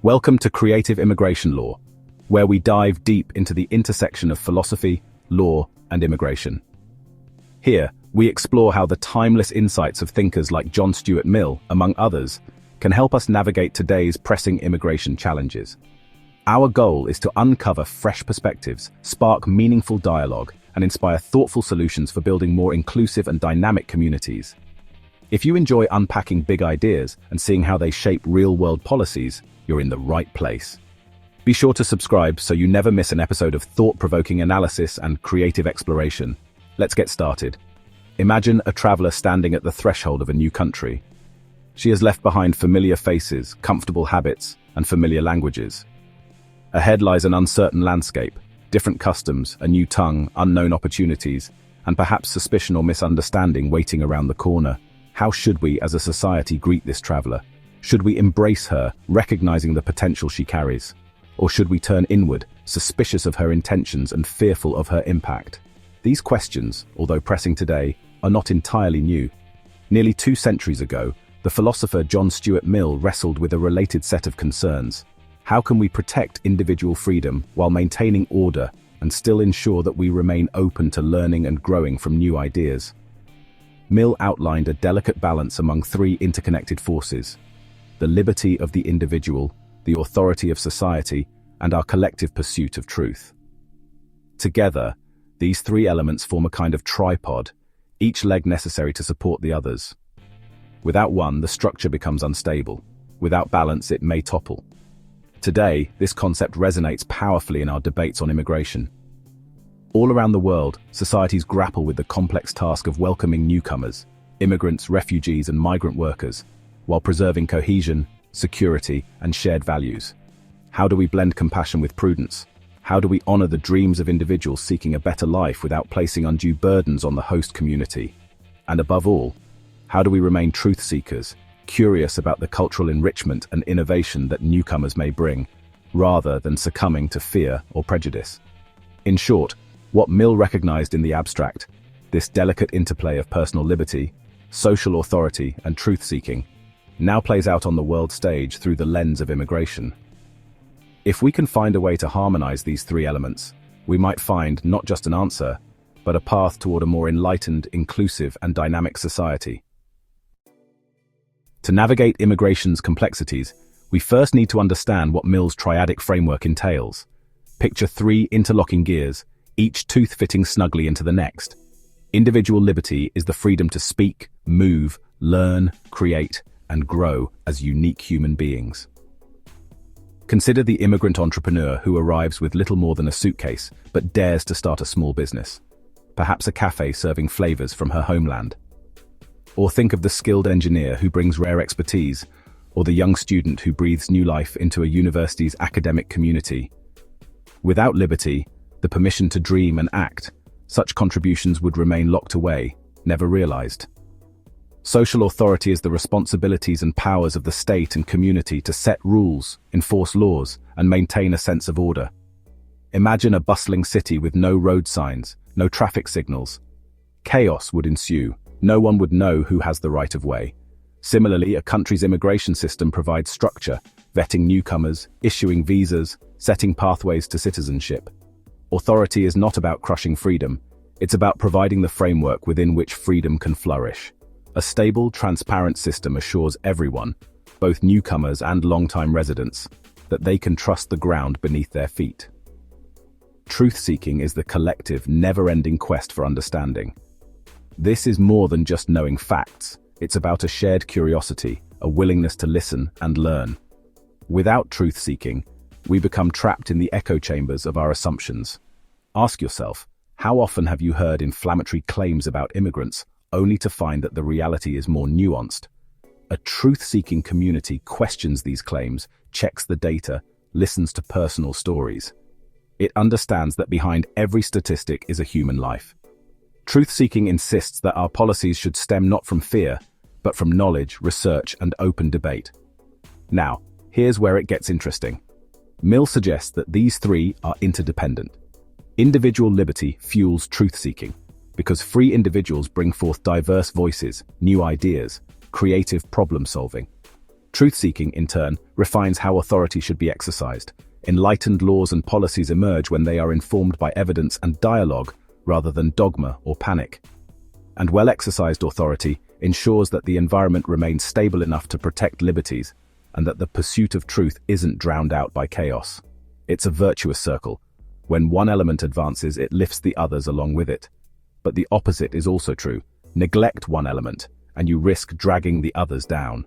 Welcome to Creative Immigration Law, where we dive deep into the intersection of philosophy, law, and immigration. Here, we explore how the timeless insights of thinkers like John Stuart Mill, among others, can help us navigate today's pressing immigration challenges. Our goal is to uncover fresh perspectives, spark meaningful dialogue, and inspire thoughtful solutions for building more inclusive and dynamic communities. If you enjoy unpacking big ideas and seeing how they shape real-world policies, you're in the right place. Be sure to subscribe so you never miss an episode of thought-provoking analysis and creative exploration. Let's get started. Imagine a traveler standing at the threshold of a new country. She has left behind familiar faces, comfortable habits, and familiar languages. Ahead lies an uncertain landscape, different customs, a new tongue, unknown opportunities, and perhaps suspicion or misunderstanding waiting around the corner. How should we, as a society, greet this traveler? Should we embrace her, recognizing the potential she carries? Or should we turn inward, suspicious of her intentions and fearful of her impact? These questions, although pressing today, are not entirely new. Nearly 2 centuries ago, the philosopher John Stuart Mill wrestled with a related set of concerns. How can we protect individual freedom while maintaining order and still ensure that we remain open to learning and growing from new ideas? Mill outlined a delicate balance among 3 interconnected forces: the liberty of the individual, the authority of society, and our collective pursuit of truth. Together, these 3 elements form a kind of tripod, each leg necessary to support the others. Without one, the structure becomes unstable. Without balance, it may topple. Today, this concept resonates powerfully in our debates on immigration. All around the world, societies grapple with the complex task of welcoming newcomers, immigrants, refugees, and migrant workers, while preserving cohesion, security, and shared values. How do we blend compassion with prudence? How do we honor the dreams of individuals seeking a better life without placing undue burdens on the host community? And above all, how do we remain truth seekers, curious about the cultural enrichment and innovation that newcomers may bring, rather than succumbing to fear or prejudice? In short, what Mill recognized in the abstract, this delicate interplay of personal liberty, social authority, and truth-seeking, now plays out on the world stage through the lens of immigration. If we can find a way to harmonize these 3 elements, we might find not just an answer, but a path toward a more enlightened, inclusive, and dynamic society. To navigate immigration's complexities, we first need to understand what Mill's triadic framework entails. Picture 3 interlocking gears, each tooth fitting snugly into the next. Individual liberty is the freedom to speak, move, learn, create, and grow as unique human beings. Consider the immigrant entrepreneur who arrives with little more than a suitcase, but dares to start a small business. Perhaps a cafe serving flavors from her homeland. Or think of the skilled engineer who brings rare expertise, or the young student who breathes new life into a university's academic community. Without liberty, the permission to dream and act, such contributions would remain locked away, never realized. Social authority is the responsibilities and powers of the state and community to set rules, enforce laws, and maintain a sense of order. Imagine a bustling city with no road signs, no traffic signals. Chaos would ensue. No one would know who has the right of way. Similarly, a country's immigration system provides structure, vetting newcomers, issuing visas, setting pathways to citizenship. Authority is not about crushing freedom. It's about providing the framework within which freedom can flourish. A stable, transparent system assures everyone, both newcomers and long-time residents, that they can trust the ground beneath their feet. Truth-seeking is the collective, never-ending quest for understanding. This is more than just knowing facts. It's about a shared curiosity, a willingness to listen and learn. Without truth-seeking, we become trapped in the echo chambers of our assumptions. Ask yourself, how often have you heard inflammatory claims about immigrants, only to find that the reality is more nuanced? A truth-seeking community questions these claims, checks the data, listens to personal stories. It understands that behind every statistic is a human life. Truth-seeking insists that our policies should stem not from fear, but from knowledge, research, and open debate. Now, here's where it gets interesting. Mill suggests that these 3 are interdependent. Individual liberty fuels truth-seeking, because free individuals bring forth diverse voices, new ideas, creative problem-solving. Truth-seeking, in turn, refines how authority should be exercised. Enlightened laws and policies emerge when they are informed by evidence and dialogue, rather than dogma or panic. And well-exercised authority ensures that the environment remains stable enough to protect liberties, and that the pursuit of truth isn't drowned out by chaos. It's a virtuous circle. When one element advances, it lifts the others along with it. But the opposite is also true. Neglect one element, and you risk dragging the others down.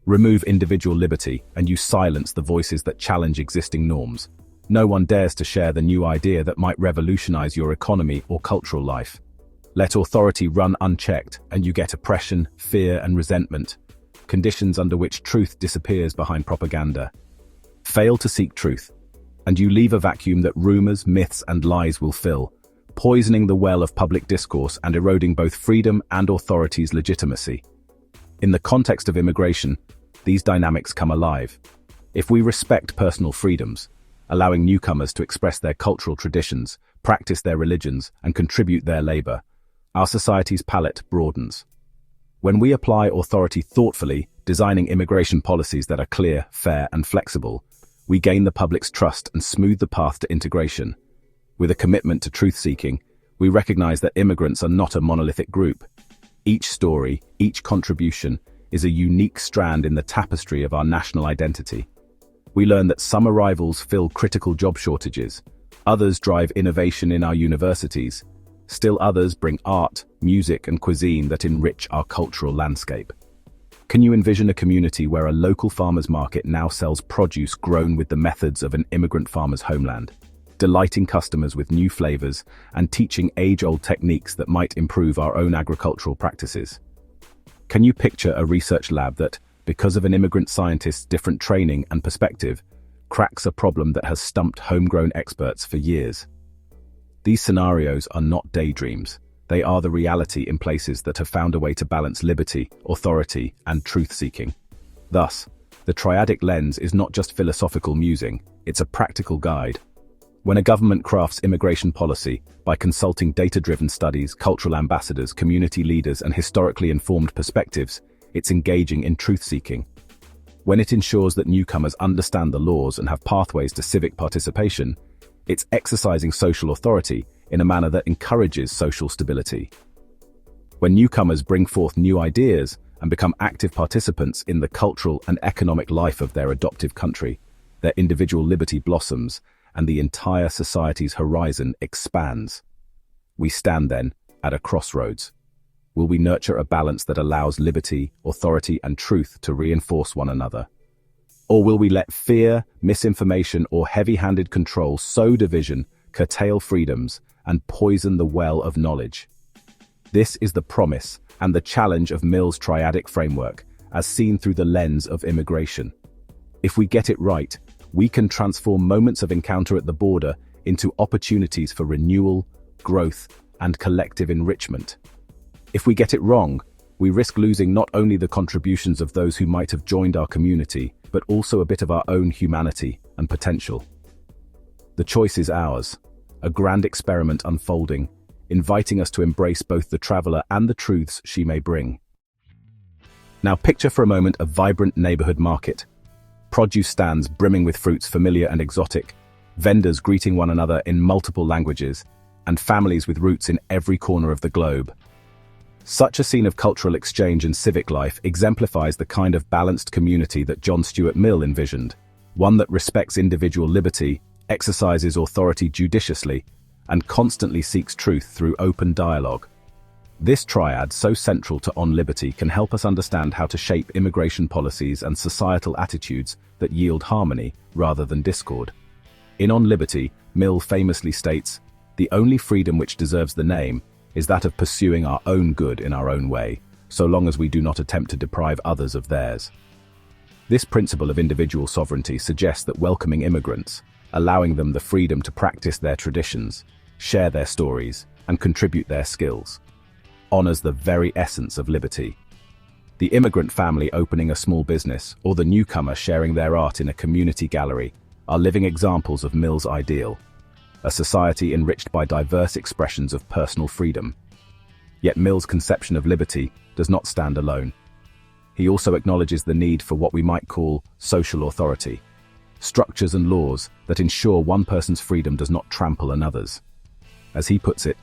Remove individual liberty, and you silence the voices that challenge existing norms. No one dares to share the new idea that might revolutionize your economy or cultural life. Let authority run unchecked, and you get oppression, fear, and resentment, conditions under which truth disappears behind propaganda. Fail to seek truth, and you leave a vacuum that rumors, myths, and lies will fill, poisoning the well of public discourse and eroding both freedom and authority's legitimacy. In the context of immigration, these dynamics come alive. If we respect personal freedoms, allowing newcomers to express their cultural traditions, practice their religions, and contribute their labor, our society's palette broadens. When we apply authority thoughtfully, designing immigration policies that are clear, fair, and flexible, we gain the public's trust and smooth the path to integration. With a commitment to truth-seeking, we recognize that immigrants are not a monolithic group. Each story, each contribution, is a unique strand in the tapestry of our national identity. We learn that some arrivals fill critical job shortages, others drive innovation in our universities, still others bring art, music, and cuisine that enrich our cultural landscape. Can you envision a community where a local farmer's market now sells produce grown with the methods of an immigrant farmer's homeland, delighting customers with new flavors and teaching age-old techniques that might improve our own agricultural practices? Can you picture a research lab that, because of an immigrant scientist's different training and perspective, cracks a problem that has stumped homegrown experts for years? These scenarios are not daydreams. They are the reality in places that have found a way to balance liberty, authority, and truth-seeking. Thus, the triadic lens is not just philosophical musing, it's a practical guide. When a government crafts immigration policy by consulting data-driven studies, cultural ambassadors, community leaders, and historically informed perspectives, it's engaging in truth-seeking. When it ensures that newcomers understand the laws and have pathways to civic participation, it's exercising social authority in a manner that encourages social stability. When newcomers bring forth new ideas and become active participants in the cultural and economic life of their adoptive country, their individual liberty blossoms and the entire society's horizon expands. We stand then at a crossroads. Will we nurture a balance that allows liberty, authority, and truth to reinforce one another? Or will we let fear, misinformation, or heavy-handed control sow division, curtail freedoms, and poison the well of knowledge? This is the promise and the challenge of Mill's triadic framework, as seen through the lens of immigration. If we get it right, we can transform moments of encounter at the border into opportunities for renewal, growth, and collective enrichment. If we get it wrong, we risk losing not only the contributions of those who might have joined our community, but also a bit of our own humanity and potential. The choice is ours, a grand experiment unfolding, inviting us to embrace both the traveler and the truths she may bring. Now picture for a moment a vibrant neighborhood market. Produce stands brimming with fruits familiar and exotic, vendors greeting one another in multiple languages, and families with roots in every corner of the globe. Such a scene of cultural exchange and civic life exemplifies the kind of balanced community that John Stuart Mill envisioned, one that respects individual liberty, exercises authority judiciously, and constantly seeks truth through open dialogue. This triad, so central to On Liberty, can help us understand how to shape immigration policies and societal attitudes that yield harmony rather than discord. In On Liberty, Mill famously states, "The only freedom which deserves the name is that of pursuing our own good in our own way, so long as we do not attempt to deprive others of theirs." This principle of individual sovereignty suggests that welcoming immigrants, allowing them the freedom to practice their traditions, share their stories, and contribute their skills, honors the very essence of liberty. The immigrant family opening a small business, or the newcomer sharing their art in a community gallery, are living examples of Mill's ideal, a society enriched by diverse expressions of personal freedom. Yet Mill's conception of liberty does not stand alone. he also acknowledges the need for what we might call social authority, structures and laws that ensure one person's freedom does not trample another's. As he puts it,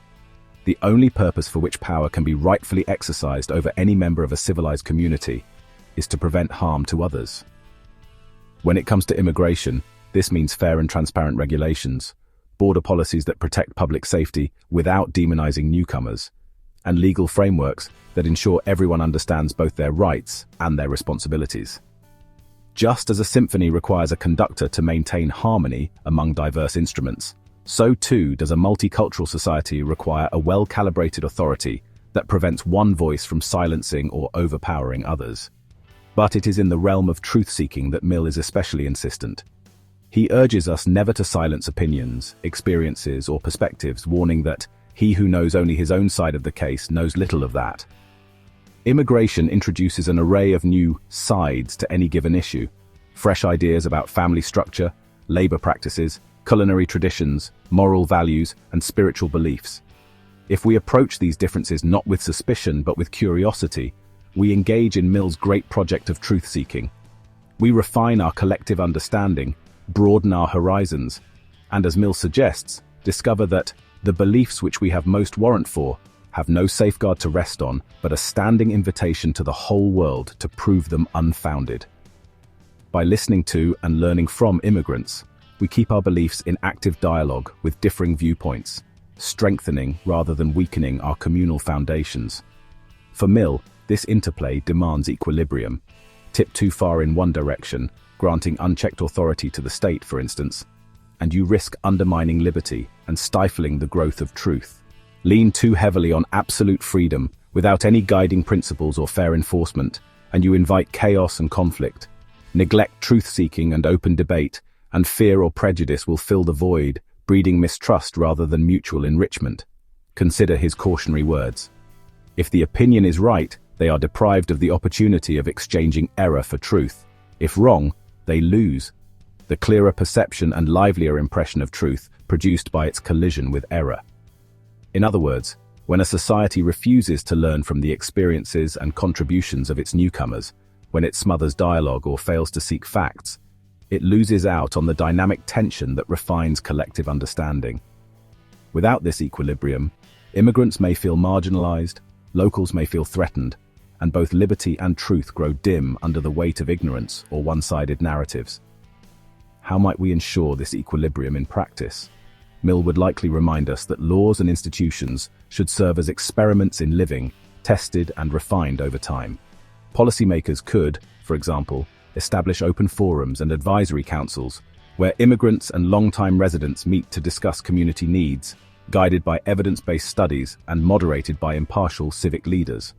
the only purpose for which power can be rightfully exercised over any member of a civilized community is to prevent harm to others. When it comes to immigration, this means fair and transparent regulations, border policies that protect public safety without demonizing newcomers, and legal frameworks that ensure everyone understands both their rights and their responsibilities. Just as a symphony requires a conductor to maintain harmony among diverse instruments, so too does a multicultural society require a well-calibrated authority that prevents one voice from silencing or overpowering others. But it is in the realm of truth-seeking that Mill is especially insistent. He urges us never to silence opinions, experiences, or perspectives, warning that he who knows only his own side of the case knows little of that. Immigration introduces an array of new sides to any given issue, fresh ideas about family structure, labor practices, culinary traditions, moral values, and spiritual beliefs. If we approach these differences not with suspicion but with curiosity, we engage in Mill's great project of truth-seeking. We refine our collective understanding, broaden our horizons, and as Mill suggests, discover that the beliefs which we have most warrant for have no safeguard to rest on, but a standing invitation to the whole world to prove them unfounded. By listening to and learning from immigrants, we keep our beliefs in active dialogue with differing viewpoints, strengthening rather than weakening our communal foundations. For Mill, this interplay demands equilibrium. Tip too far in one direction, granting unchecked authority to the state, for instance, and you risk undermining liberty and stifling the growth of truth. Lean too heavily on absolute freedom without any guiding principles or fair enforcement, and you invite chaos and conflict. Neglect truth-seeking and open debate, and fear or prejudice will fill the void, breeding mistrust rather than mutual enrichment. Consider his cautionary words. If the opinion is right, they are deprived of the opportunity of exchanging error for truth. If wrong, they lose the clearer perception and livelier impression of truth produced by its collision with error. In other words, when a society refuses to learn from the experiences and contributions of its newcomers, when it smothers dialogue or fails to seek facts, it loses out on the dynamic tension that refines collective understanding. Without this equilibrium, immigrants may feel marginalized, locals may feel threatened, and both liberty and truth grow dim under the weight of ignorance or one-sided narratives. How might we ensure this equilibrium in practice? Mill would likely remind us that laws and institutions should serve as experiments in living, tested and refined over time. Policymakers could, for example, establish open forums and advisory councils where immigrants and long-time residents meet to discuss community needs, guided by evidence-based studies and moderated by impartial civic leaders.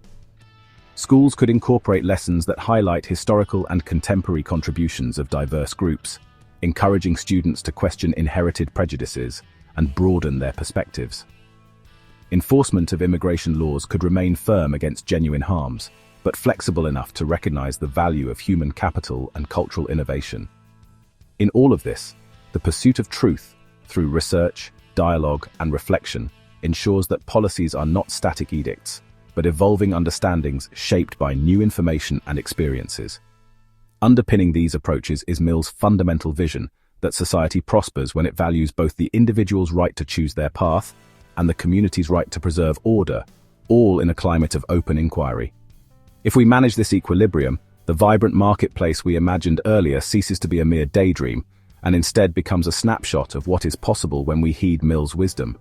Schools could incorporate lessons that highlight historical and contemporary contributions of diverse groups, encouraging students to question inherited prejudices and broaden their perspectives. Enforcement of immigration laws could remain firm against genuine harms, but flexible enough to recognize the value of human capital and cultural innovation. In all of this, the pursuit of truth, through research, dialogue, and reflection, ensures that policies are not static edicts, but evolving understandings shaped by new information and experiences. Underpinning these approaches is Mill's fundamental vision that society prospers when it values both the individual's right to choose their path and the community's right to preserve order, all in a climate of open inquiry. If we manage this equilibrium, the vibrant marketplace we imagined earlier ceases to be a mere daydream and instead becomes a snapshot of what is possible when we heed Mill's wisdom.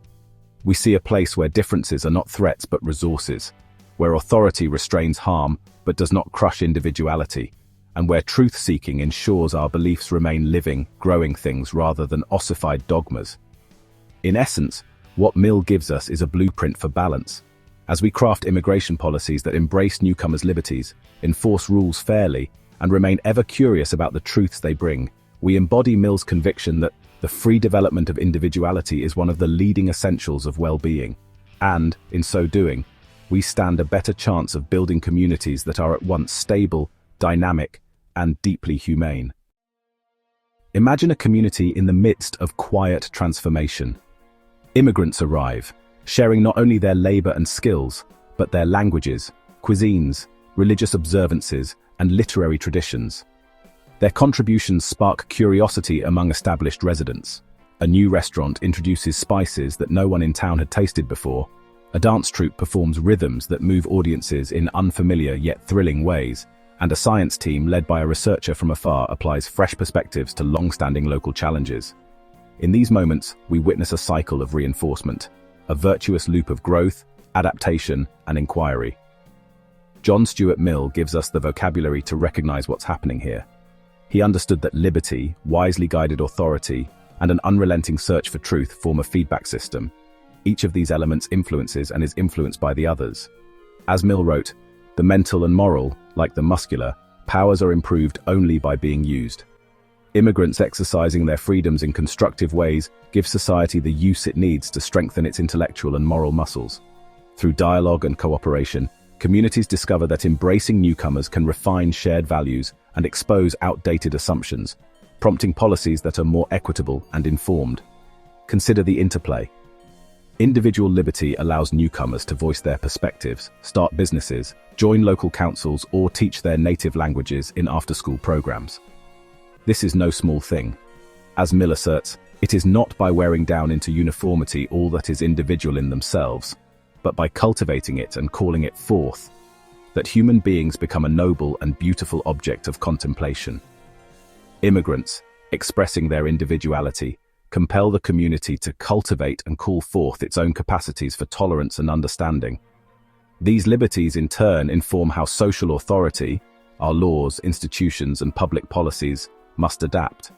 We see a place where differences are not threats but resources, where authority restrains harm but does not crush individuality, and where truth-seeking ensures our beliefs remain living, growing things rather than ossified dogmas. In essence, what Mill gives us is a blueprint for balance. As we craft immigration policies that embrace newcomers' liberties, enforce rules fairly, and remain ever curious about the truths they bring, we embody Mill's conviction that the free development of individuality is one of the leading essentials of well-being, and, in so doing, we stand a better chance of building communities that are at once stable, dynamic, and deeply humane. Imagine a community in the midst of quiet transformation. Immigrants arrive, sharing not only their labor and skills, but their languages, cuisines, religious observances, and literary traditions. Their contributions spark curiosity among established residents. A new restaurant introduces spices that no one in town had tasted before. A dance troupe performs rhythms that move audiences in unfamiliar yet thrilling ways, and a science team led by a researcher from afar applies fresh perspectives to long-standing local challenges. In these moments, we witness a cycle of reinforcement, a virtuous loop of growth, adaptation, and inquiry. John Stuart Mill gives us the vocabulary to recognize what's happening here. He understood that liberty, wisely guided authority, and an unrelenting search for truth form a feedback system. Each of these elements influences and is influenced by the others. As Mill wrote, the mental and moral, like the muscular, powers are improved only by being used. Immigrants exercising their freedoms in constructive ways give society the use it needs to strengthen its intellectual and moral muscles. Through dialogue and cooperation, communities discover that embracing newcomers can refine shared values and expose outdated assumptions, prompting policies that are more equitable and informed. Consider the interplay. Individual liberty allows newcomers to voice their perspectives, start businesses, join local councils, or teach their native languages in after-school programs. This is no small thing. As Mill asserts, it is not by wearing down into uniformity all that is individual in themselves, but by cultivating it and calling it forth, that human beings become a noble and beautiful object of contemplation. Immigrants, expressing their individuality, compel the community to cultivate and call forth its own capacities for tolerance and understanding. These liberties in turn inform how social authority, our laws, institutions, and public policies must adapt.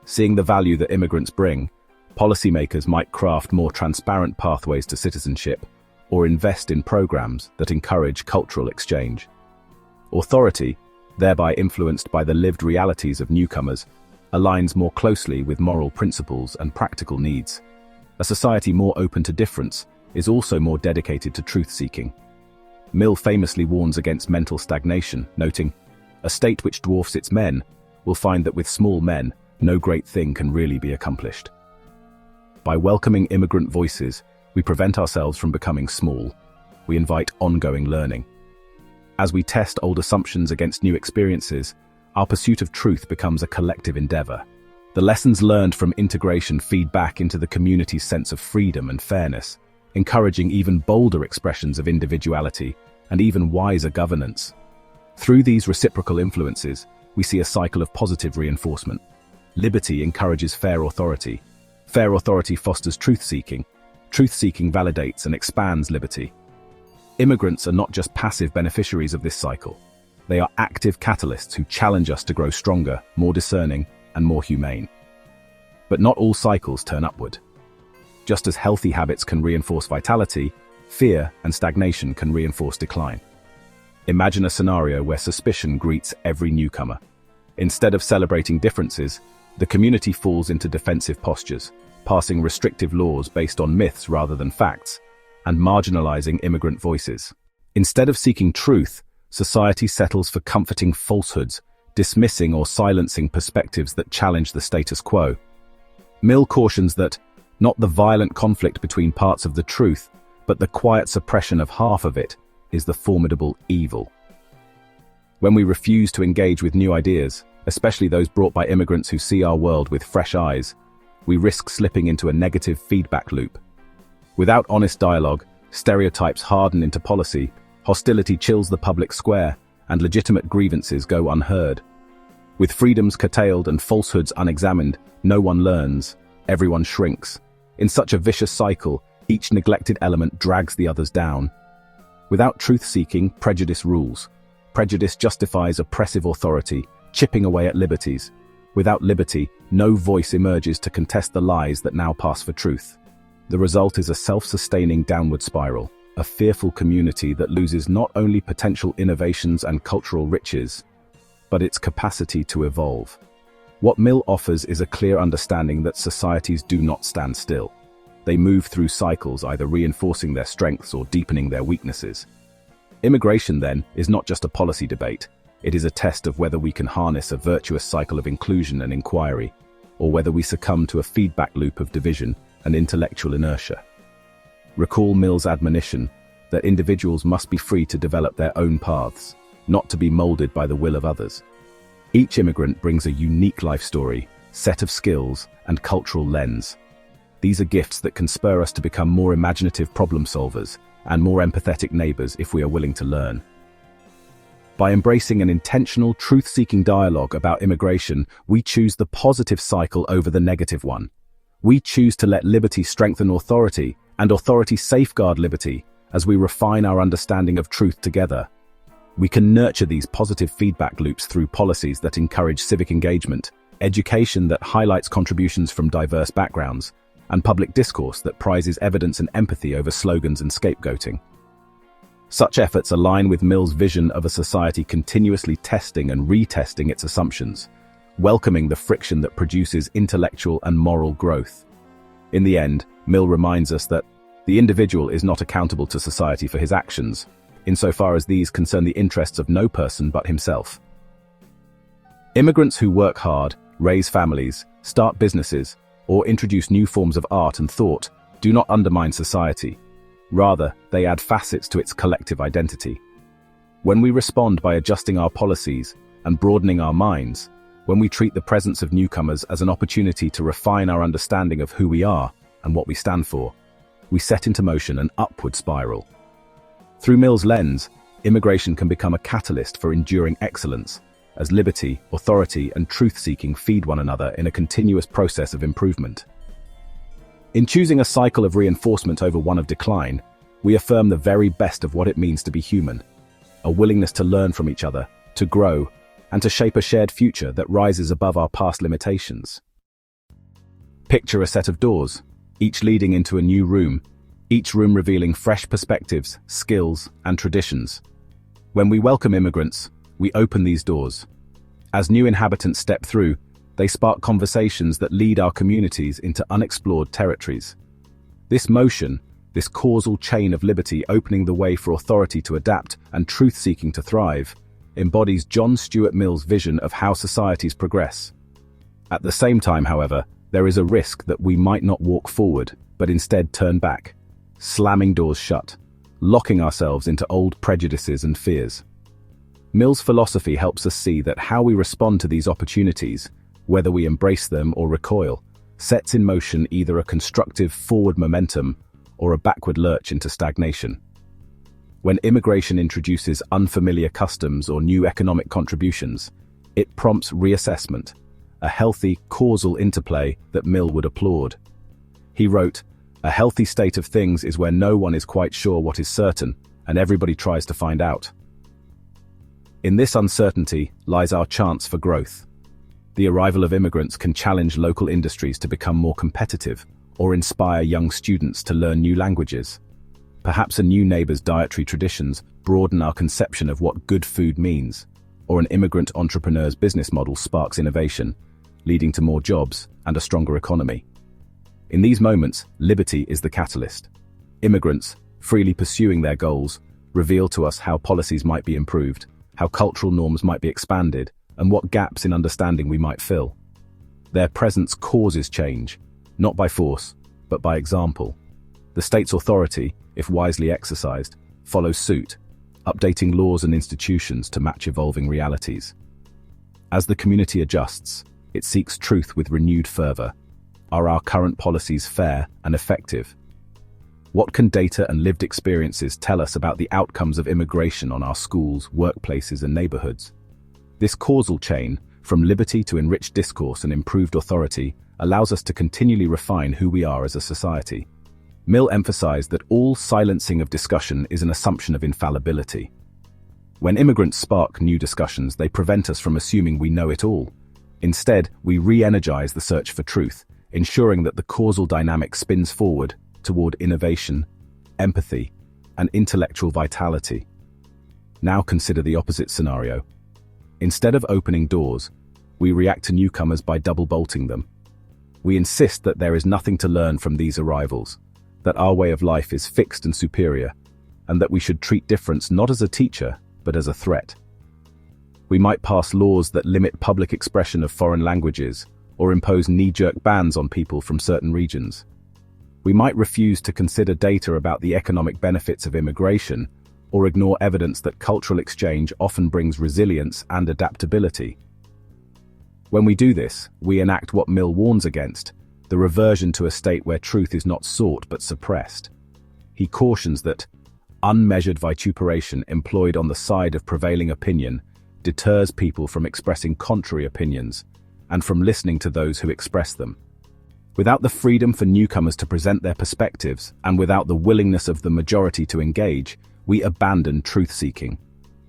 Seeing the value that immigrants bring, policymakers might craft more transparent pathways to citizenship or invest in programs that encourage cultural exchange. Authority, thereby influenced by the lived realities of newcomers, aligns more closely with moral principles and practical needs. A society more open to difference is also more dedicated to truth-seeking. Mill famously warns against mental stagnation, noting, "A state which dwarfs its men will find that with small men, no great thing can really be accomplished." By welcoming immigrant voices, we prevent ourselves from becoming small. We invite ongoing learning. As we test old assumptions against new experiences, our pursuit of truth becomes a collective endeavor. The lessons learned from integration feed back into the community's sense of freedom and fairness, encouraging even bolder expressions of individuality and even wiser governance. Through these reciprocal influences, we see a cycle of positive reinforcement. Liberty encourages fair authority. Fair authority fosters truth-seeking. Truth-seeking validates and expands liberty. Immigrants are not just passive beneficiaries of this cycle. They are active catalysts who challenge us to grow stronger, more discerning, and more humane. But not all cycles turn upward. Just as healthy habits can reinforce vitality, fear and stagnation can reinforce decline. Imagine a scenario where suspicion greets every newcomer. Instead of celebrating differences, the community falls into defensive postures, passing restrictive laws based on myths rather than facts, and marginalizing immigrant voices. Instead of seeking truth, society settles for comforting falsehoods, dismissing or silencing perspectives that challenge the status quo. Mill cautions that not the violent conflict between parts of the truth, but the quiet suppression of half of it is the formidable evil. When we refuse to engage with new ideas, especially those brought by immigrants who see our world with fresh eyes, we risk slipping into a negative feedback loop. Without honest dialogue, stereotypes harden into policy, hostility chills the public square, and legitimate grievances go unheard. With freedoms curtailed and falsehoods unexamined, no one learns, everyone shrinks. In such a vicious cycle, each neglected element drags the others down. Without truth-seeking, prejudice rules. Prejudice justifies oppressive authority, chipping away at liberties. Without liberty, no voice emerges to contest the lies that now pass for truth. The result is a self-sustaining downward spiral, a fearful community that loses not only potential innovations and cultural riches, but its capacity to evolve. What Mill offers is a clear understanding that societies do not stand still. They move through cycles, either reinforcing their strengths or deepening their weaknesses. Immigration, then, is not just a policy debate. It is a test of whether we can harness a virtuous cycle of inclusion and inquiry, or whether we succumb to a feedback loop of division and intellectual inertia. Recall Mill's admonition that individuals must be free to develop their own paths. not to be molded by the will of others. Each immigrant brings a unique life story, set of skills, and cultural lens. These are gifts that can spur us to become more imaginative problem solvers and more empathetic neighbors if we are willing to learn. By embracing an intentional, truth-seeking dialogue about immigration, we choose the positive cycle over the negative one. We choose to let liberty strengthen authority, and authority safeguard liberty, as we refine our understanding of truth together. We can nurture these positive feedback loops through policies that encourage civic engagement, education that highlights contributions from diverse backgrounds, and public discourse that prizes evidence and empathy over slogans and scapegoating. Such efforts align with Mill's vision of a society continuously testing and retesting its assumptions, welcoming the friction that produces intellectual and moral growth. In the end, Mill reminds us that the individual is not accountable to society for his actions, insofar as these concern the interests of no person but himself. Immigrants who work hard, raise families, start businesses, or introduce new forms of art and thought do not undermine society. Rather, they add facets to its collective identity. When we respond by adjusting our policies and broadening our minds, when we treat the presence of newcomers as an opportunity to refine our understanding of who we are and what we stand for, we set into motion an upward spiral. Through Mill's lens, immigration can become a catalyst for enduring excellence, as liberty, authority, and truth-seeking feed one another in a continuous process of improvement. In choosing a cycle of reinforcement over one of decline, we affirm the very best of what it means to be human, a willingness to learn from each other, to grow, and to shape a shared future that rises above our past limitations. Picture a set of doors, each leading into a new room, each room revealing fresh perspectives, skills, and traditions. When we welcome immigrants, we open these doors. As new inhabitants step through, they spark conversations that lead our communities into unexplored territories. This motion, this causal chain of liberty opening the way for authority to adapt and truth-seeking to thrive, embodies John Stuart Mill's vision of how societies progress. At the same time, however, there is a risk that we might not walk forward, but instead turn back, slamming doors shut, locking ourselves into old prejudices and fears. Mill's philosophy helps us see that how we respond to these opportunities, whether we embrace them or recoil, sets in motion either a constructive forward momentum or a backward lurch into stagnation. When immigration introduces unfamiliar customs or new economic contributions, it prompts reassessment, a healthy causal interplay that Mill would applaud. He wrote, "A healthy state of things is where no one is quite sure what is certain, and everybody tries to find out." In this uncertainty lies our chance for growth. The arrival of immigrants can challenge local industries to become more competitive or inspire young students to learn new languages. Perhaps a new neighbor's dietary traditions broaden our conception of what good food means, or an immigrant entrepreneur's business model sparks innovation, leading to more jobs and a stronger economy. In these moments, liberty is the catalyst. Immigrants, freely pursuing their goals, reveal to us how policies might be improved, how cultural norms might be expanded, and what gaps in understanding we might fill. Their presence causes change, not by force, but by example. The state's authority, if wisely exercised, follows suit, updating laws and institutions to match evolving realities. As the community adjusts, it seeks truth with renewed fervor. Are our current policies fair and effective? What can data and lived experiences tell us about the outcomes of immigration on our schools, workplaces, and neighborhoods? This causal chain, from liberty to enriched discourse and improved authority, allows us to continually refine who we are as a society. Mill emphasized that all silencing of discussion is an assumption of infallibility. When immigrants spark new discussions, they prevent us from assuming we know it all. Instead, we re-energize the search for truth, ensuring that the causal dynamic spins forward toward innovation, empathy, and intellectual vitality. Now consider the opposite scenario. Instead of opening doors, we react to newcomers by double-bolting them. We insist that there is nothing to learn from these arrivals, that our way of life is fixed and superior, and that we should treat difference not as a teacher, but as a threat. We might pass laws that limit public expression of foreign languages, or impose knee-jerk bans on people from certain regions. We might refuse to consider data about the economic benefits of immigration, or ignore evidence that cultural exchange often brings resilience and adaptability. When we do this, we enact what Mill warns against, the reversion to a state where truth is not sought but suppressed. He cautions that unmeasured vituperation employed on the side of prevailing opinion deters people from expressing contrary opinions and from listening to those who express them. Without the freedom for newcomers to present their perspectives, and without the willingness of the majority to engage, we abandon truth-seeking.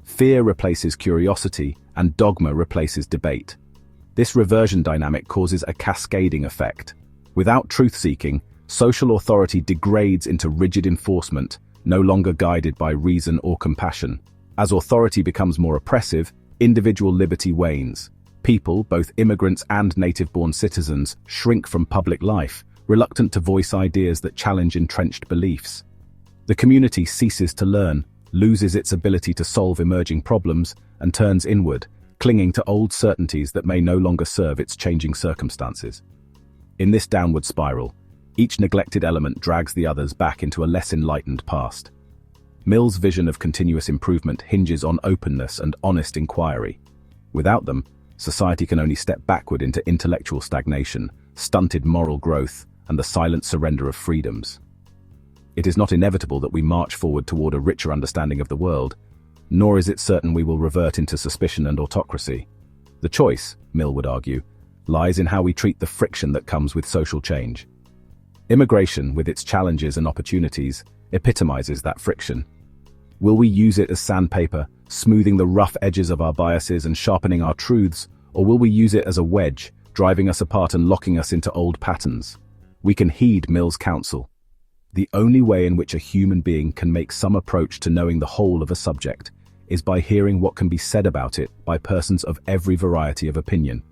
Fear replaces curiosity, and dogma replaces debate. This reversion dynamic causes a cascading effect. Without truth-seeking, social authority degrades into rigid enforcement, no longer guided by reason or compassion. As authority becomes more oppressive, individual liberty wanes. People, both immigrants and native-born citizens, shrink from public life, reluctant to voice ideas that challenge entrenched beliefs. The community ceases to learn, loses its ability to solve emerging problems, and turns inward, clinging to old certainties that may no longer serve its changing circumstances. In this downward spiral, each neglected element drags the others back into a less enlightened past. Mill's vision of continuous improvement hinges on openness and honest inquiry. Without them, society can only step backward into intellectual stagnation, stunted moral growth, and the silent surrender of freedoms. It is not inevitable that we march forward toward a richer understanding of the world, nor is it certain we will revert into suspicion and autocracy. The choice, Mill would argue, lies in how we treat the friction that comes with social change. Immigration, with its challenges and opportunities, epitomizes that friction. Will we use it as sandpaper, smoothing the rough edges of our biases and sharpening our truths, or will we use it as a wedge, driving us apart and locking us into old patterns? We can heed Mill's counsel. The only way in which a human being can make some approach to knowing the whole of a subject is by hearing what can be said about it by persons of every variety of opinion.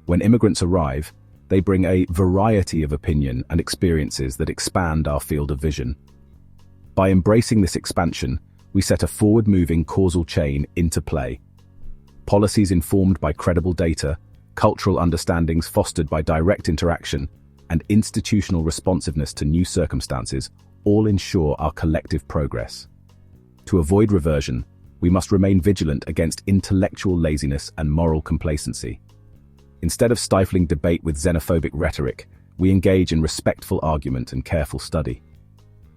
When immigrants arrive, they bring a variety of opinion and experiences that expand our field of vision. By embracing this expansion, we set a forward-moving causal chain into play. Policies informed by credible data, cultural understandings fostered by direct interaction, and institutional responsiveness to new circumstances all ensure our collective progress. To avoid reversion, we must remain vigilant against intellectual laziness and moral complacency. Instead of stifling debate with xenophobic rhetoric, we engage in respectful argument and careful study.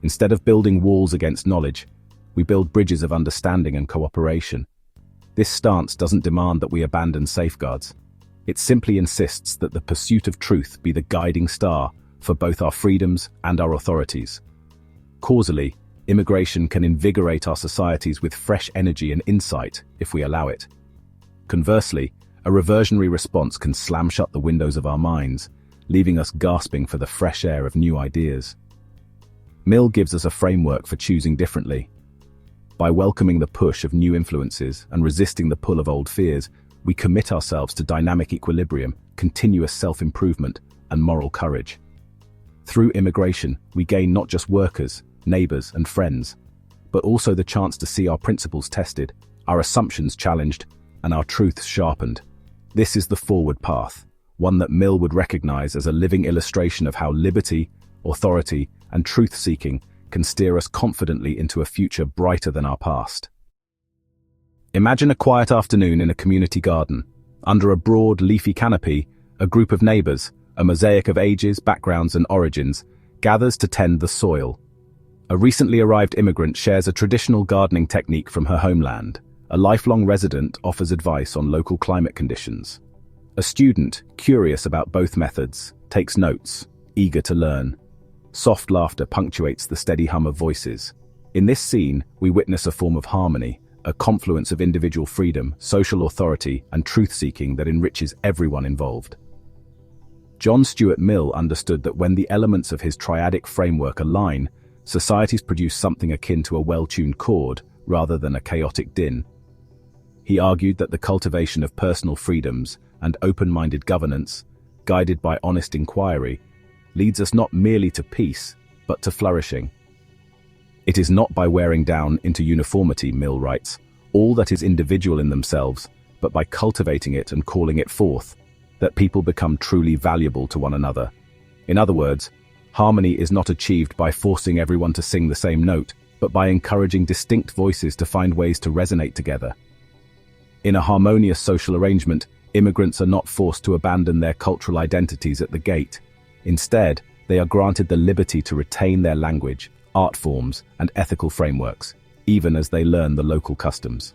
Instead of building walls against knowledge, we build bridges of understanding and cooperation. This stance doesn't demand that we abandon safeguards. It simply insists that the pursuit of truth be the guiding star for both our freedoms and our authorities. Causally, immigration can invigorate our societies with fresh energy and insight if we allow it. Conversely, a reversionary response can slam shut the windows of our minds, leaving us gasping for the fresh air of new ideas. Mill gives us a framework for choosing differently. By welcoming the push of new influences and resisting the pull of old fears, we commit ourselves to dynamic equilibrium, continuous self-improvement, and moral courage. Through immigration, we gain not just workers, neighbors, and friends, but also the chance to see our principles tested, our assumptions challenged, and our truths sharpened. This is the forward path, one that Mill would recognize as a living illustration of how liberty, authority, and truth-seeking can steer us confidently into a future brighter than our past. Imagine a quiet afternoon in a community garden. Under a broad, leafy canopy, a group of neighbors, a mosaic of ages, backgrounds, and origins, gathers to tend the soil. A recently arrived immigrant shares a traditional gardening technique from her homeland. A lifelong resident offers advice on local climate conditions. A student, curious about both methods, takes notes, eager to learn. Soft laughter punctuates the steady hum of voices. In this scene, we witness a form of harmony, a confluence of individual freedom, social authority, and truth-seeking that enriches everyone involved. John Stuart Mill understood that when the elements of his triadic framework align, societies produce something akin to a well-tuned chord rather than a chaotic din. He argued that the cultivation of personal freedoms and open-minded governance, guided by honest inquiry, leads us not merely to peace, but to flourishing. It is not by wearing down into uniformity, Mill writes, all that is individual in themselves, but by cultivating it and calling it forth, that people become truly valuable to one another. In other words, harmony is not achieved by forcing everyone to sing the same note, but by encouraging distinct voices to find ways to resonate together. In a harmonious social arrangement, immigrants are not forced to abandon their cultural identities at the gate. Instead, they are granted the liberty to retain their language, art forms, and ethical frameworks, even as they learn the local customs.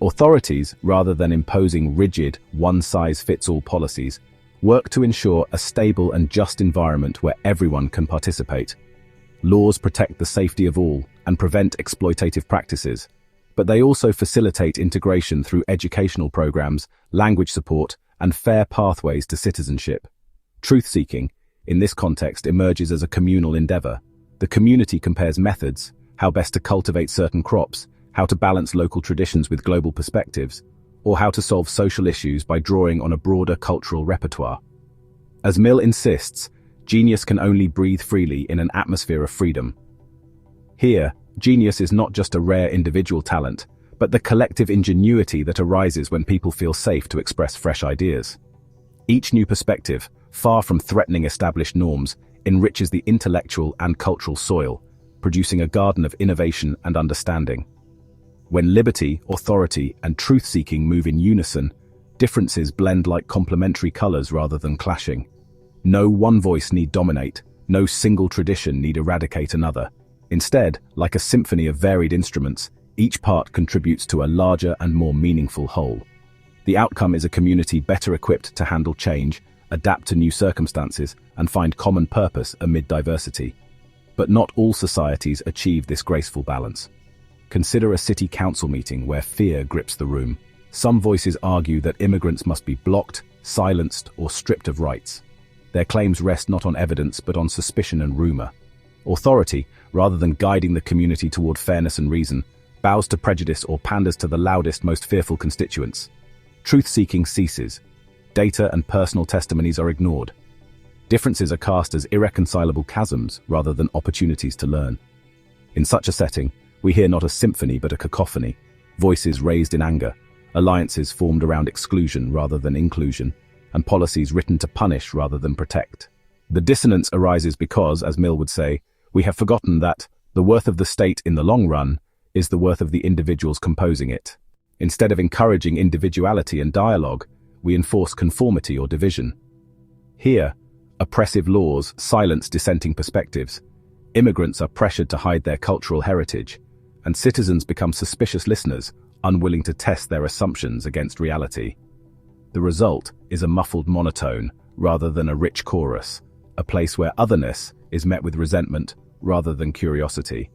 Authorities, rather than imposing rigid, one-size-fits-all policies, work to ensure a stable and just environment where everyone can participate. Laws protect the safety of all and prevent exploitative practices, but they also facilitate integration through educational programs, language support, and fair pathways to citizenship. Truth-seeking, in this context, emerges as a communal endeavor. The community compares methods, how best to cultivate certain crops, how to balance local traditions with global perspectives, or how to solve social issues by drawing on a broader cultural repertoire. As Mill insists, genius can only breathe freely in an atmosphere of freedom. Here, genius is not just a rare individual talent, but the collective ingenuity that arises when people feel safe to express fresh ideas. Each new perspective, far from threatening established norms, enriches the intellectual and cultural soil, producing a garden of innovation and understanding. When liberty, authority, and truth-seeking move in unison, differences blend like complementary colors rather than clashing. No one voice need dominate, no single tradition need eradicate another. Instead, like a symphony of varied instruments, each part contributes to a larger and more meaningful whole. The outcome is a community better equipped to handle change, adapt to new circumstances, and find common purpose amid diversity. But not all societies achieve this graceful balance. Consider a city council meeting where fear grips the room. Some voices argue that immigrants must be blocked, silenced, or stripped of rights. Their claims rest not on evidence but on suspicion and rumor. Authority, rather than guiding the community toward fairness and reason, bows to prejudice or panders to the loudest, most fearful constituents. Truth-seeking ceases. Data and personal testimonies are ignored. Differences are cast as irreconcilable chasms rather than opportunities to learn. In such a setting, we hear not a symphony but a cacophony, voices raised in anger, alliances formed around exclusion rather than inclusion, and policies written to punish rather than protect. The dissonance arises because, as Mill would say, we have forgotten that the worth of the state in the long run is the worth of the individuals composing it. Instead of encouraging individuality and dialogue, we enforce conformity or division. Here, oppressive laws silence dissenting perspectives. Immigrants are pressured to hide their cultural heritage, and citizens become suspicious listeners, unwilling to test their assumptions against reality. The result is a muffled monotone rather than a rich chorus, a place where otherness is met with resentment rather than curiosity.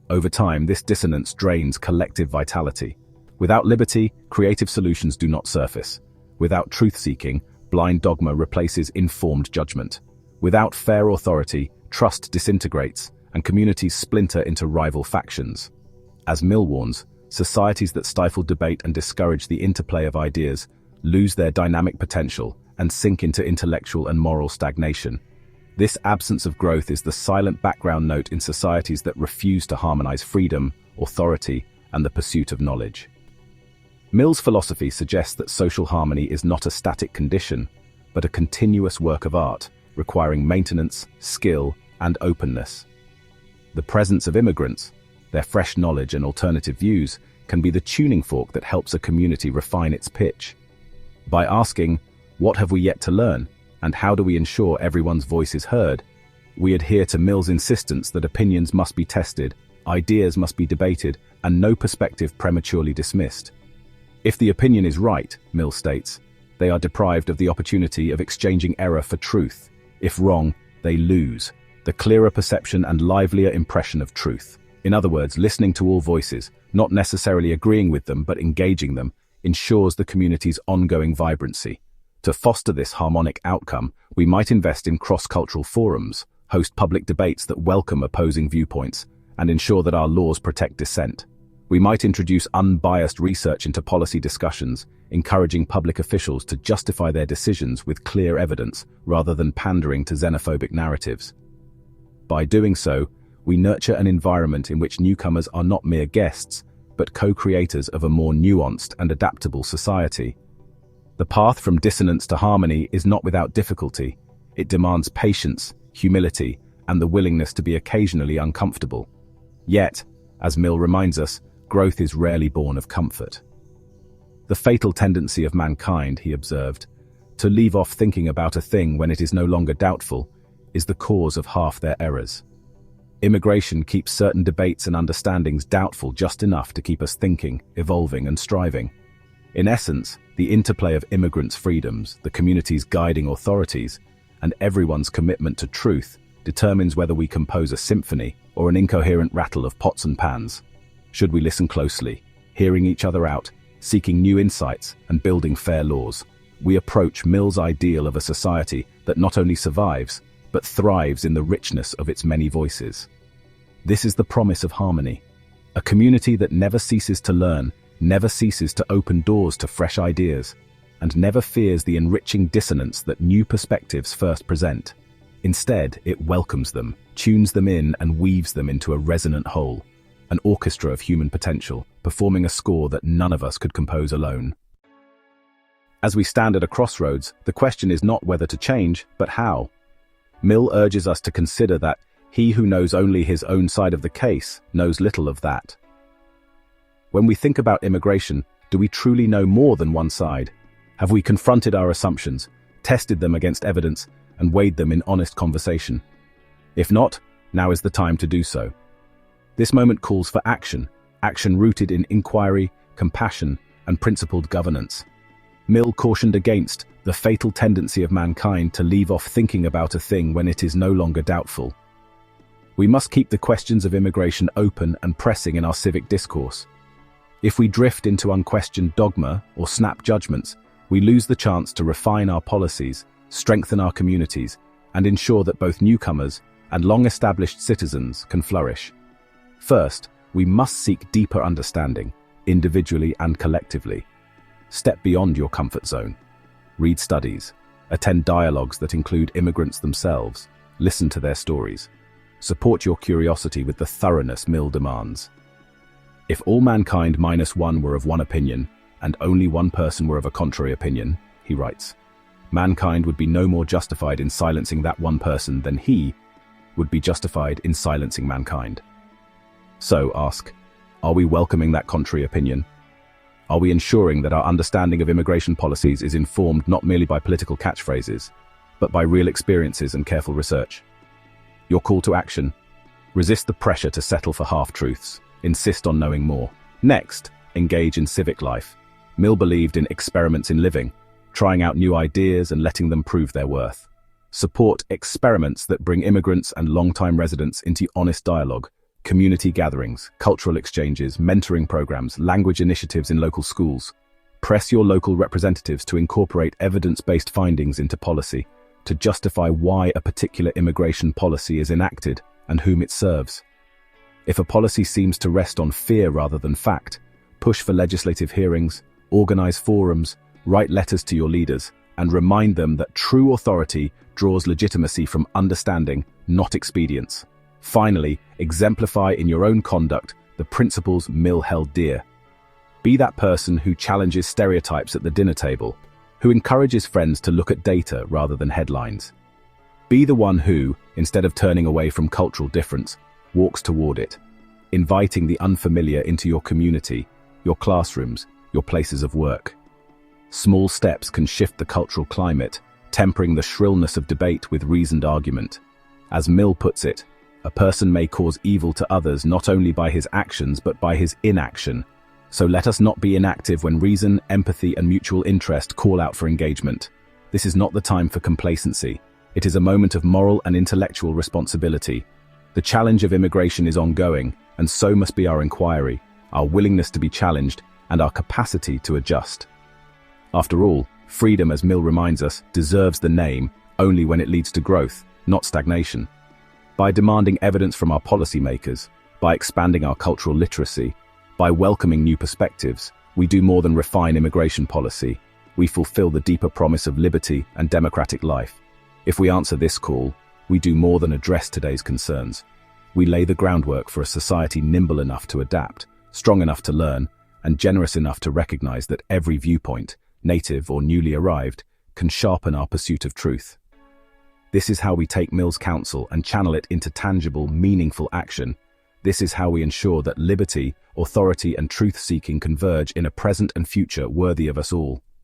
Over time, this dissonance drains collective vitality. Without liberty, creative solutions do not surface. Without truth-seeking, blind dogma replaces informed judgment. Without fair authority, trust disintegrates, and communities splinter into rival factions. As Mill warns, societies that stifle debate and discourage the interplay of ideas lose their dynamic potential and sink into intellectual and moral stagnation. This absence of growth is the silent background note in societies that refuse to harmonize freedom, authority, and the pursuit of knowledge. Mill's philosophy suggests that social harmony is not a static condition, but a continuous work of art, requiring maintenance, skill, and openness. The presence of immigrants, their fresh knowledge and alternative views, can be the tuning fork that helps a community refine its pitch. By asking, what have we yet to learn, and how do we ensure everyone's voice is heard, we adhere to Mill's insistence that opinions must be tested, ideas must be debated, and no perspective prematurely dismissed. If the opinion is right, Mill states, they are deprived of the opportunity of exchanging error for truth. If wrong, they lose the clearer perception and livelier impression of truth. In other words, listening to all voices, not necessarily agreeing with them but engaging them, ensures the community's ongoing vibrancy. To foster this harmonic outcome, we might invest in cross-cultural forums, host public debates that welcome opposing viewpoints, and ensure that our laws protect dissent. We might introduce unbiased research into policy discussions, encouraging public officials to justify their decisions with clear evidence rather than pandering to xenophobic narratives. By doing so, we nurture an environment in which newcomers are not mere guests, but co-creators of a more nuanced and adaptable society. The path from dissonance to harmony is not without difficulty. It demands patience, humility, and the willingness to be occasionally uncomfortable. Yet, as Mill reminds us, growth is rarely born of comfort. The fatal tendency of mankind, he observed, to leave off thinking about a thing when it is no longer doubtful, is the cause of half their errors. Immigration keeps certain debates and understandings doubtful just enough to keep us thinking, evolving, and striving. In essence, the interplay of immigrants' freedoms, the community's guiding authorities, and everyone's commitment to truth determines whether we compose a symphony or an incoherent rattle of pots and pans. Should we listen closely, hearing each other out, seeking new insights, and building fair laws, we approach Mill's ideal of a society that not only survives, but thrives in the richness of its many voices. This is the promise of harmony, a community that never ceases to learn, never ceases to open doors to fresh ideas, and never fears the enriching dissonance that new perspectives first present. Instead, it welcomes them, tunes them in, and weaves them into a resonant whole, an orchestra of human potential, performing a score that none of us could compose alone. As we stand at a crossroads, the question is not whether to change, but how. Mill urges us to consider that he who knows only his own side of the case knows little of that. When we think about immigration, do we truly know more than one side? Have we confronted our assumptions, tested them against evidence, and weighed them in honest conversation? If not, now is the time to do so. This moment calls for action rooted in inquiry, compassion, and principled governance. Mill cautioned against the fatal tendency of mankind to leave off thinking about a thing when it is no longer doubtful. We must keep the questions of immigration open and pressing in our civic discourse. If we drift into unquestioned dogma or snap judgments, we lose the chance to refine our policies, strengthen our communities, and ensure that both newcomers and long-established citizens can flourish. First, we must seek deeper understanding, individually and collectively. Step beyond your comfort zone. Read studies, attend dialogues that include immigrants themselves, listen to their stories. Support your curiosity with the thoroughness Mill demands. If all mankind minus one were of one opinion, and only one person were of a contrary opinion, he writes, mankind would be no more justified in silencing that one person than he would be justified in silencing mankind. So ask, are we welcoming that contrary opinion? Are we ensuring that our understanding of immigration policies is informed not merely by political catchphrases, but by real experiences and careful research? Your call to action: resist the pressure to settle for half-truths. Insist on knowing more. Next, engage in civic life. Mill believed in experiments in living, trying out new ideas and letting them prove their worth. Support experiments that bring immigrants and long-time residents into honest dialogue, community gatherings, cultural exchanges, mentoring programs, language initiatives in local schools. Press your local representatives to incorporate evidence-based findings into policy, to justify why a particular immigration policy is enacted and whom it serves. If a policy seems to rest on fear rather than fact, push for legislative hearings, organize forums, write letters to your leaders, and remind them that true authority draws legitimacy from understanding, not expedience. Finally, exemplify in your own conduct the principles Mill held dear. Be that person who challenges stereotypes at the dinner table, who encourages friends to look at data rather than headlines. Be the one who, instead of turning away from cultural difference, walks toward it, inviting the unfamiliar into your community, your classrooms, your places of work. Small steps can shift the cultural climate, tempering the shrillness of debate with reasoned argument. As Mill puts it, a person may cause evil to others not only by his actions but by his inaction. So let us not be inactive when reason, empathy, and mutual interest call out for engagement. This is not the time for complacency. It is a moment of moral and intellectual responsibility. The challenge of immigration is ongoing, and so must be our inquiry, our willingness to be challenged, and our capacity to adjust. After all, freedom, as Mill reminds us, deserves the name only when it leads to growth, not stagnation. By demanding evidence from our policymakers, by expanding our cultural literacy, by welcoming new perspectives, we do more than refine immigration policy. We fulfill the deeper promise of liberty and democratic life. If we answer this call, we do more than address today's concerns. We lay the groundwork for a society nimble enough to adapt, strong enough to learn, and generous enough to recognize that every viewpoint, native or newly arrived, can sharpen our pursuit of truth. This is how we take Mill's counsel and channel it into tangible, meaningful action, This is how we ensure that liberty, authority, and truth-seeking converge in a present and future worthy of us all.